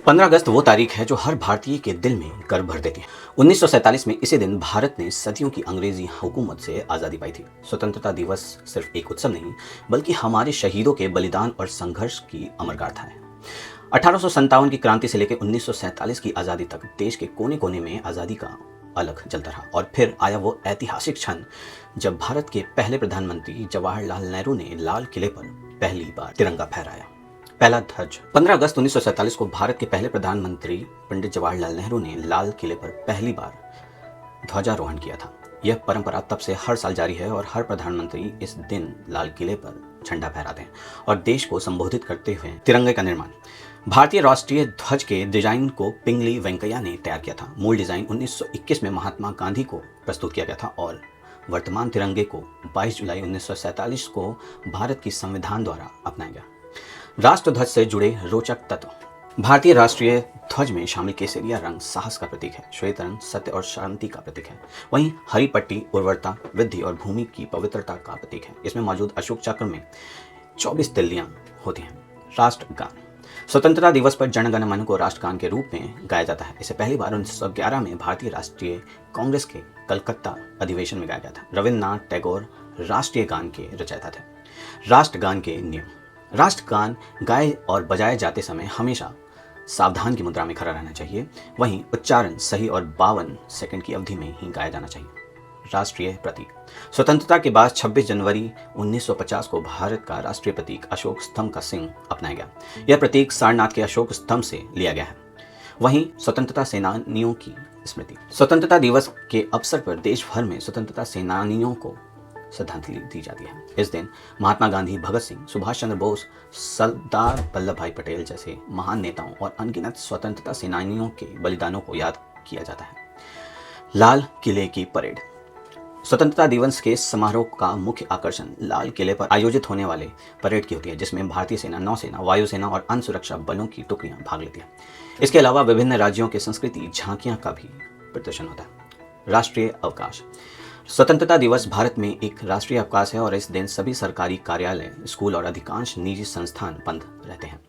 15 अगस्त वो तारीख है जो हर भारतीय के दिल में गर्व भर देती है। 1947 में इसी दिन भारत ने सदियों की अंग्रेजी हुकूमत से आज़ादी पाई थी। स्वतंत्रता दिवस सिर्फ एक उत्सव नहीं, बल्कि हमारे शहीदों के बलिदान और संघर्ष की अमर गाथा है। 1857 की क्रांति से लेकर 1947 की आज़ादी तक देश के कोने कोने में आज़ादी का अलग जलता रहा। और फिर आया वो ऐतिहासिक क्षण जब भारत के पहले प्रधानमंत्री जवाहरलाल नेहरू ने लाल किले पर पहली बार तिरंगा फहराया। पहला ध्वज 15 अगस्त 1947 को भारत के पहले प्रधानमंत्री पंडित जवाहरलाल नेहरू ने लाल किले पर पहली बार ध्वजारोहण किया था। यह परंपरा तब से हर साल जारी है और हर प्रधानमंत्री इस दिन लाल किले पर झंडा फहराते हैं और देश को संबोधित करते हुए तिरंगे का निर्माण। भारतीय राष्ट्रीय ध्वज के डिजाइन को पिंगली वेंकैया ने तैयार किया था। मूल डिजाइन 1921 में महात्मा गांधी को प्रस्तुत किया गया था और वर्तमान तिरंगे को 22 जुलाई 1947 को भारत की संविधान द्वारा अपनाया गया। राष्ट्र ध्वज से जुड़े रोचक तत्व। भारतीय राष्ट्रीय ध्वज में शामिल केसरिया रंग साहस का प्रतीक है। श्वेत रंग सत्य और शांति का प्रतीक है। वहीं हरी पट्टी उर्वरता, वृद्धि और भूमि की पवित्रता का प्रतीक है। इसमें मौजूद अशोक चक्र में 24 तिल्लियां होती हैं। राष्ट्रगान। स्वतंत्रता दिवस पर जन गण मन को राष्ट्रगान के रूप में गाया जाता है। इसे पहली बार 1911 में भारतीय राष्ट्रीय कांग्रेस के कलकत्ता अधिवेशन में गाया गया था। रविन्द्रनाथ टैगोर राष्ट्रीय गान के रचयिता थे। राष्ट्रगान के नियम। राष्ट्रगान गाए और बजाए जाते समय हमेशा सावधान की मुद्रा में खड़ा रहना चाहिए। वहीं उच्चारण सही और 52 सेकंड की अवधि में ही गाया जाना चाहिए। राष्ट्रीय प्रतीक। स्वतंत्रता के बाद 26 जनवरी 1950 को भारत का राष्ट्रीय प्रतीक अशोक स्तंभ का सिंह अपनाया गया। यह प्रतीक सारनाथ के अशोक स्तंभ से लिया गया है। वहीं स्वतंत्रता सेनानियों की स्मृति। स्वतंत्रता दिवस के अवसर पर देश भर में स्वतंत्रता सेनानियों को श्रद्धांजलि दी जाती है। इस दिन महात्मा गांधी, भगत सिंह, सुभाष चंद्र बोस, सरदार वल्लभ भाई पटेल जैसे महान नेताओं और अनगिनत स्वतंत्रता सेनानियों के बलिदानों को याद किया जाता है। लाल किले की परेड। स्वतंत्रता दिवस के समारोह का मुख्य आकर्षण लाल किले पर आयोजित होने वाले परेड की होती है, जिसमें भारतीय सेना, नौसेना, वायुसेना और अन्य सुरक्षा बलों की टुकड़ियां भाग लेती हैं। इसके अलावा विभिन्न राज्यों के संस्कृति झांकियां का भी प्रदर्शन होता है। राष्ट्रीय अवकाश। स्वतंत्रता दिवस भारत में एक राष्ट्रीय अवकाश है और इस दिन सभी सरकारी कार्यालय, स्कूल और अधिकांश निजी संस्थान बंद रहते हैं।